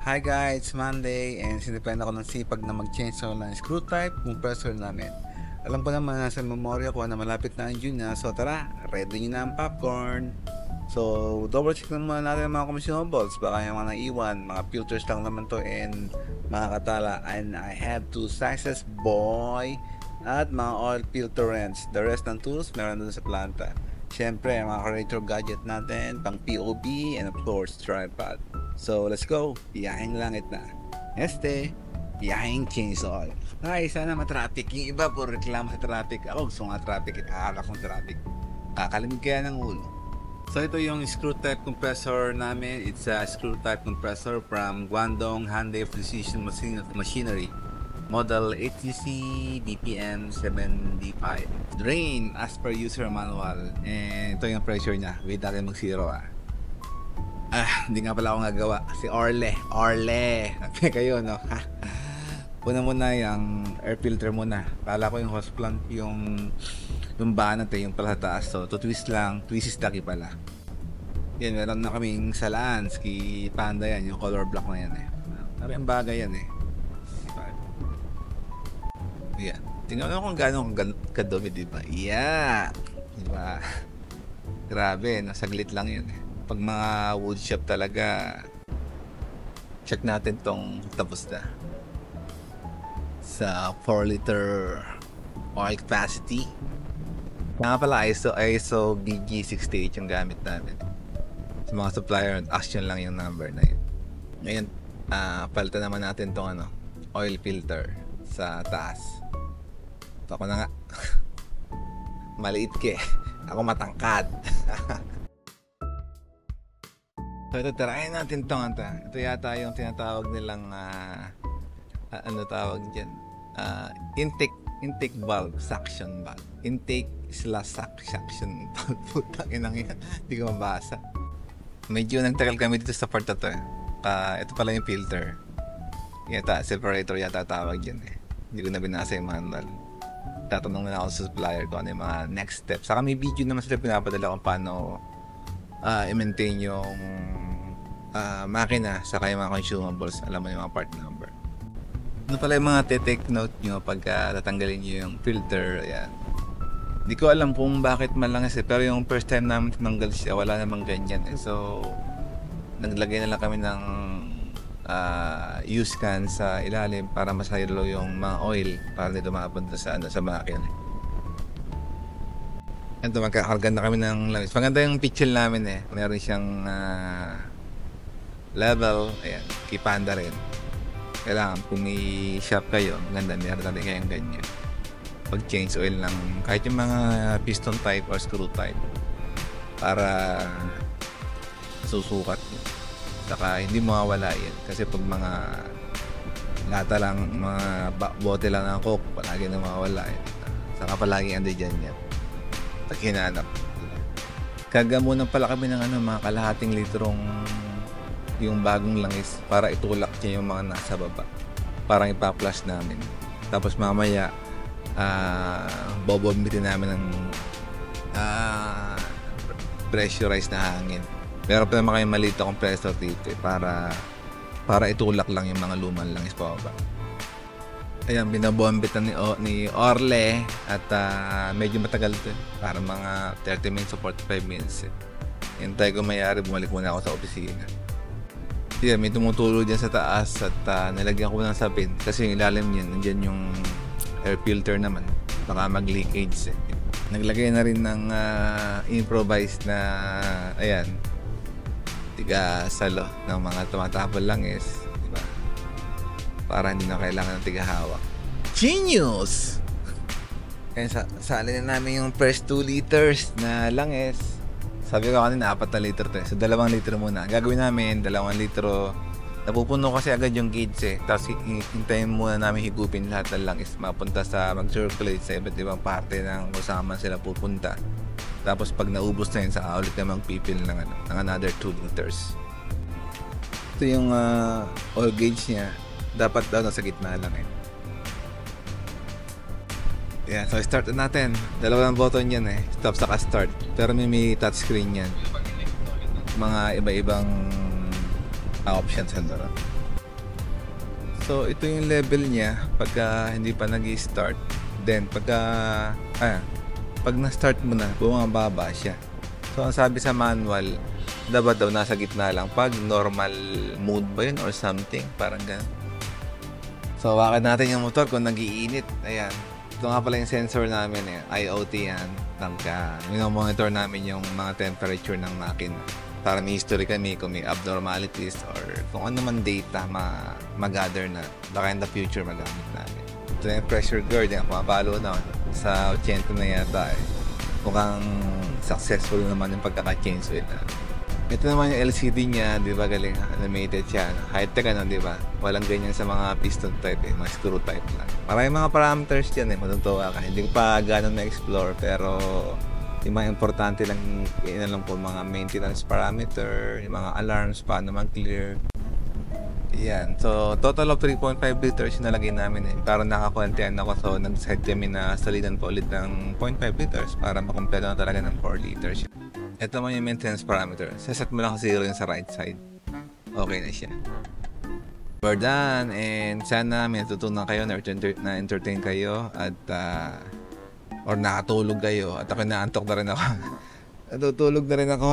Hi guys, it's Monday and sinipend ako ng sipag na mag-change oil ng screw type compressor namin. Alam ko naman nasa memorya ko na malapit na ang June na, so tara, ready nyo na ang popcorn. So, double check na muna natin ang mga consumables, baka yung mga naiwan, mga filters lang naman to and mga katala. And I have 2 sizes, boy, at mga oil filter wrench. The rest ng tools meron dun sa planta. Siyempre, mga carburetor gadget natin, pang POB, and of course, tripod. So, let's go. Biyaheng langit na. Biyaheng change oil. Ay, sana matraffic. Yung iba puro reklamo sa traffic. Ako gusto nga traffic. Akala kong traffic. Kakalimig kaya ng ulo. So, ito yung screw type compressor namin. It's a screw type compressor from Guangdong Hyundai Precision Machinery. Model ATC DPM 7D5. Drain as per user manual. And ito yung pressure niya. Wait natin mag-zero hindi nga pala ako nagawa. Si Orle. Kayo, no? Una muna yung air filter muna. Kala ko yung hose plant, yung banat yung pala sa taas. So, to twist lang. Twist is lucky pala. Yan, meron na kaming salaan. Ski Panda yan. Yung color block na yan Ang bagay yan Yan. Tingnan mo kung gano'ng kadumi, diba? Yeah! Diba? Grabe, nasaglit lang yun Pag mga wood shop talaga, check natin tong tapos na. Sa 4 liter oil capacity. Kaya nga pala ISO BG68 yung gamit namin. Sa mga supplier, action lang yung number na yun. Ngayon, palitan naman natin tong oil filter sa taas. So, ako na nga. Maliit Ako matangkad. So ito, tirahin natin itong ito yata yung tinatawag nilang ano tawag dyan, intake valve, suction valve, intake/suction valve. Putang inang yan, hindi ko mabasa. Medyo nagtagal kami dito sa part na to ito pala yung filter yata, separator yata tawag dyan hindi ko na binasa yung manual. Tatanong na ako sa supplier ko ano yung mga next steps. Saka may video naman sila pinapadala kung paano i-maintain yung makina sa yung mga consumables. Alam mo yung mga part number. Ano pala yung mga take note nyo pagka tatanggalin nyo yung filter. Ayan. Hindi ko alam kung bakit malangis pero yung first time namin tinanggal siya wala namang ganyan so naglagay na lang kami ng use can sa ilalim para masaylo yung mga oil para dito mapunta sa makina. Ito, magkakarga na kami ng langis. Maganda yung picture namin meron siyang level. Ayan, kay Panda rin. Kailangan kung may shop kayo, maganda, meron natin kayong ganyan. Pag change oil lang, kahit yung mga piston type or screw type para susukat saka hindi mawawala yan. Kasi pag mga lata lang, mga bote lang ng coke, palagi na mawawala yan. Saka palagi andi dyan yan. Pag hinanap. Kagamunan pala kami ng mga kalahating litrong yung bagong langis para itulak niya yung mga nasa baba. Parang ipa-flush namin. Tapos mamaya, bobombitin namin ng pressurized na hangin. Meron pa naman kayong maliit na compressor dito para itulak lang yung mga lumang langis pa baba. Ayan, binabombitan ni Orle at medyo matagal ito. Para mga 30 minutes o 45 minutes. Hintay ko mayari, bumalik muna ako sa opisina. Yeah, may tumutulo dyan sa taas at nilagyan ko ng sapin. Kasi yung ilalim niyan, nandyan yung air filter naman. Baka mag-leakage Naglagay na rin ng improvised na, ayan, tiga-salo ng mga tumatapon langis. Para hindi na kailangan ng tigahawak. Genius! Kaya sali na namin yung first 2 liters na langis. Sabi ko kanina 4 na liter to So 2 litro muna. Gagawin namin 2 litro. Napupuno kasi agad yung gauge Tapos hintayin muna namin higupin lahat ng langis. Mapunta sa mag-circulate sa iba't ibang parte ng kung sila pupunta. Tapos pag naubos na yun, saka ulit na magpipil ng another 2 liters. Ito yung oil gauge niya. Dapat daw nasa gitna lang Yeah, so start natin. 2 button yan Stop saka start. Pero may touchscreen yan. Mga iba-ibang options yan doon. So ito yung level niya pagka hindi pa nag-i-start. Then pag na-start mo na, bumababa siya. So ang sabi sa manual, dapat daw nasa gitna lang pag normal mode ba yun or something, parang ganun. So wakad natin yung motor kung nag-iinit. Ayan. Ito nga pala yung sensor namin IoT yan. Minomonitor namin yung mga temperature ng makina. Para may history kami kung may abnormalities or kung ano man data mag-gather na baka in the future magamit namin. Ito yung pressure guard yan, pumapalo na sa 80 na yata mukhang successful naman yung pagkaka-change oil na. Ito naman yung LCD niya, di ba, galing animated siya. High-tech di ba? Walang ganyan sa mga piston type mga screw type lang. Maraming mga parameters dyan matutuwa ka. Hindi ko pa gano'n na-explore pero yung mga importante lang, po mga maintenance parameter, yung mga alarms, paano mag-clear. Yan. So, total of 3.5 liters yung nalagay namin Para nakakuwentihan ako. So, nag-decide kami na salinan pa ulit ng 0.5 liters para makumpleto na talaga ng 4 liters. Ito mo yung maintenance parameter. Saset mo lang kasi 0 yung sa right side. Okay na siya. We're done. And sana may natutunan kayo, na-entertain kayo at or nakatulog kayo. At ako naantok na rin ako. Natutulog na rin ako.